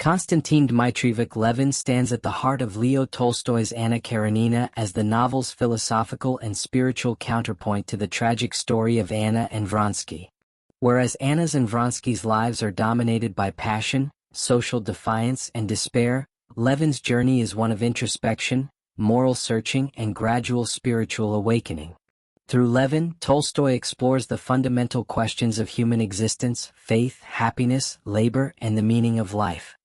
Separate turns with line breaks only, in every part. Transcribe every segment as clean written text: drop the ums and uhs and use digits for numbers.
Konstantin Dmitrievich Levin stands at the heart of Leo Tolstoy's Anna Karenina as the novel's philosophical and spiritual counterpoint to the tragic story of Anna and Vronsky. Whereas Anna's and Vronsky's lives are dominated by passion, social defiance, and despair, Levin's journey is one of introspection, moral searching, and gradual spiritual awakening. Through Levin, Tolstoy explores the fundamental questions of human existence, faith, happiness, labor, and the meaning of life.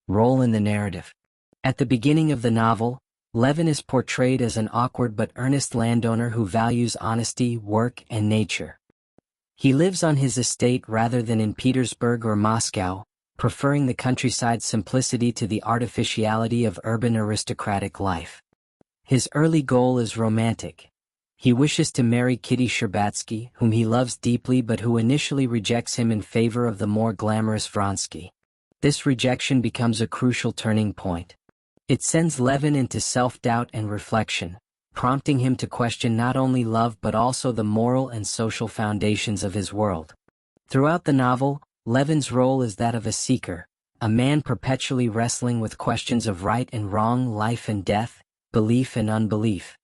Role in the narrative. At the beginning of the novel, Levin is portrayed as an awkward but earnest landowner who values honesty, work, and nature. He lives on his estate rather than in Petersburg or Moscow, preferring the countryside's simplicity to the artificiality of urban aristocratic life. His early goal is romantic. He wishes to marry Kitty Sherbatsky, whom he loves deeply but who initially rejects him in favor of the more glamorous Vronsky. This rejection becomes a crucial turning point. It sends Levin into self-doubt and reflection, prompting him to question not only love but also the moral and social foundations of his world. Throughout the novel, Levin's role is that of a seeker, a man perpetually wrestling with questions of right and wrong, life and death, belief and unbelief.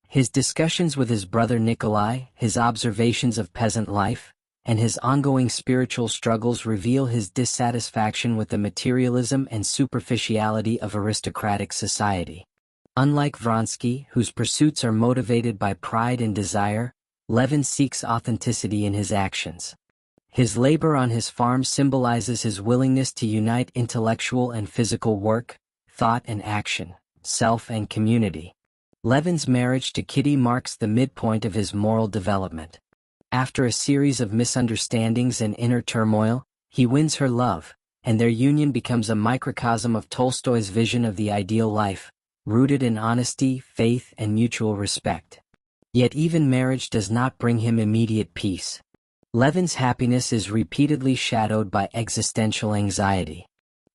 His discussions with his brother Nikolai, his observations of peasant life, and his ongoing spiritual struggles reveal his dissatisfaction with the materialism and superficiality of aristocratic society. Unlike Vronsky, whose pursuits are motivated by pride and desire, Levin seeks authenticity in his actions. His labor on his farm symbolizes his willingness to unite intellectual and physical work, thought and action, self and community. Levin's marriage to Kitty marks the midpoint of his moral development. After a series of misunderstandings and inner turmoil, he wins her love, and their union becomes a microcosm of Tolstoy's vision of the ideal life, rooted in honesty, faith, and mutual respect. Yet even marriage does not bring him immediate peace. Levin's happiness is repeatedly shadowed by existential anxiety.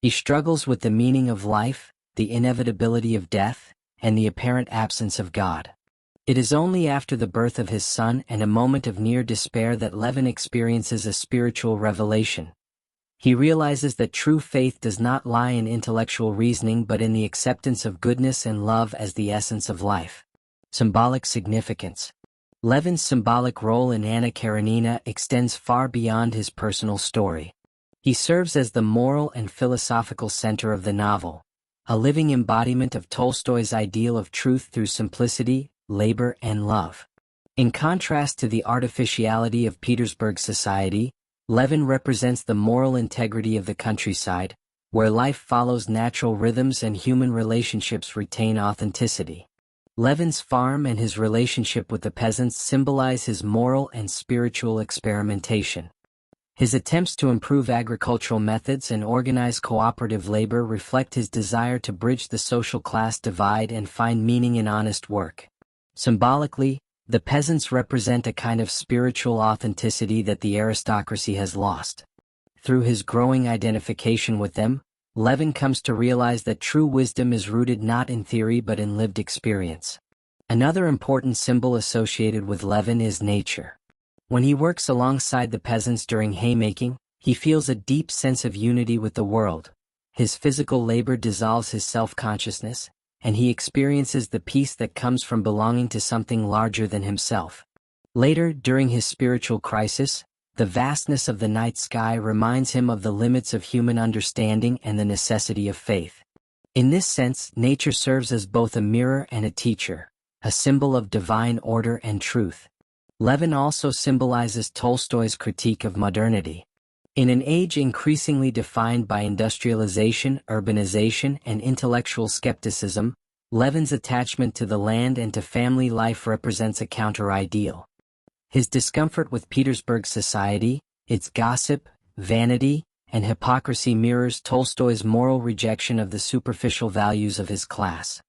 He struggles with the meaning of life, the inevitability of death, and the apparent absence of God. It is only after the birth of his son and a moment of near despair that Levin experiences a spiritual revelation. He realizes that true faith does not lie in intellectual reasoning but in the acceptance of goodness and love as the essence of life. Symbolic significance. Levin's symbolic role in Anna Karenina extends far beyond his personal story. He serves as the moral and philosophical center of the novel, a living embodiment of Tolstoy's ideal of truth through simplicity, labor, and love. In contrast to the artificiality of Petersburg society, Levin represents the moral integrity of the countryside, where life follows natural rhythms and human relationships retain authenticity. Levin's farm and his relationship with the peasants symbolize his moral and spiritual experimentation. His attempts to improve agricultural methods and organize cooperative labor reflect his desire to bridge the social class divide and find meaning in honest work. Symbolically, the peasants represent a kind of spiritual authenticity that the aristocracy has lost. Through his growing identification with them, Levin comes to realize that true wisdom is rooted not in theory but in lived experience. Another important symbol associated with Levin is nature. When he works alongside the peasants during haymaking, he feels a deep sense of unity with the world. His physical labor dissolves his self-consciousness, and he experiences the peace that comes from belonging to something larger than himself. Later, during his spiritual crisis, the vastness of the night sky reminds him of the limits of human understanding and the necessity of faith. In this sense, nature serves as both a mirror and a teacher, a symbol of divine order and truth. Levin also symbolizes Tolstoy's critique of modernity. In an age increasingly defined by industrialization, urbanization, and intellectual skepticism, Levin's attachment to the land and to family life represents a counter-ideal. His discomfort with Petersburg society, its gossip, vanity, and hypocrisy mirrors Tolstoy's moral rejection of the superficial values of his class.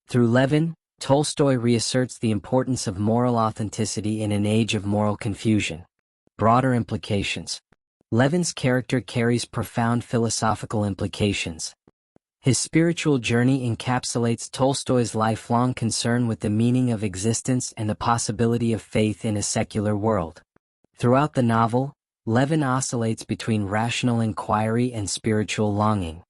Through Levin, Tolstoy reasserts the importance of moral authenticity in an age of moral confusion. Broader implications. Levin's character carries profound philosophical implications. His spiritual journey encapsulates Tolstoy's lifelong concern with the meaning of existence and the possibility of faith in a secular world. Throughout the novel, Levin oscillates between rational inquiry and spiritual longing.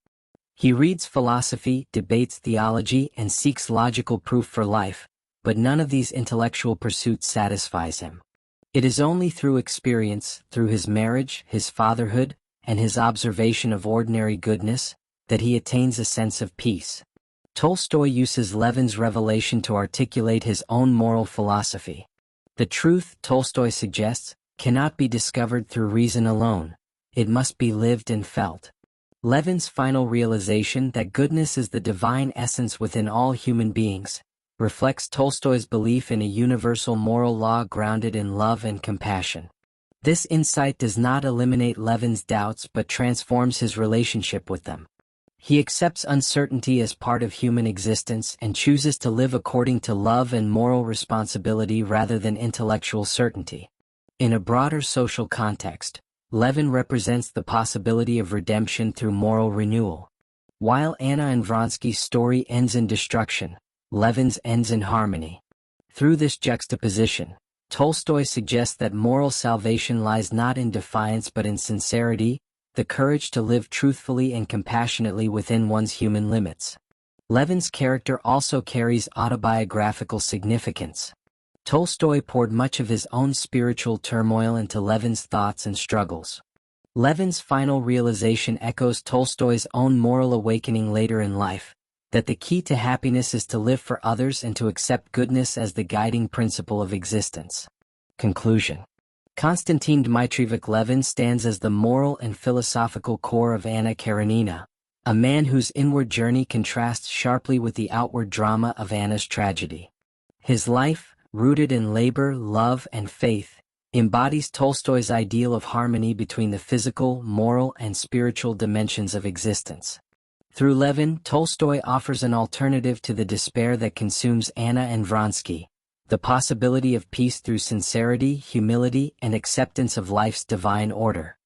He reads philosophy, debates theology, and seeks logical proof for life, but none of these intellectual pursuits satisfies him. It is only through experience, through his marriage, his fatherhood, and his observation of ordinary goodness, that he attains a sense of peace. Tolstoy uses Levin's revelation to articulate his own moral philosophy. The truth, Tolstoy suggests, cannot be discovered through reason alone. It must be lived and felt. Levin's final realization that goodness is the divine essence within all human beings reflects Tolstoy's belief in a universal moral law grounded in love and compassion. This insight does not eliminate Levin's doubts but transforms his relationship with them. He accepts uncertainty as part of human existence and chooses to live according to love and moral responsibility rather than intellectual certainty. In a broader social context, Levin represents the possibility of redemption through moral renewal. While Anna and Vronsky's story ends in destruction, Levin's ends in harmony. Through this juxtaposition, Tolstoy suggests that moral salvation lies not in defiance but in sincerity, the courage to live truthfully and compassionately within one's human limits. Levin's character also carries autobiographical significance. Tolstoy poured much of his own spiritual turmoil into Levin's thoughts and struggles. Levin's final realization echoes Tolstoy's own moral awakening later in life, that the key to happiness is to live for others and to accept goodness as the guiding principle of existence. Conclusion. Konstantin Dmitrievich Levin stands as the moral and philosophical core of Anna Karenina, a man whose inward journey contrasts sharply with the outward drama of Anna's tragedy. His life, rooted in labor, love, and faith, embodies Tolstoy's ideal of harmony between the physical, moral, and spiritual dimensions of existence. Through Levin, Tolstoy offers an alternative to the despair that consumes Anna and Vronsky, the possibility of peace through sincerity, humility, and acceptance of life's divine order.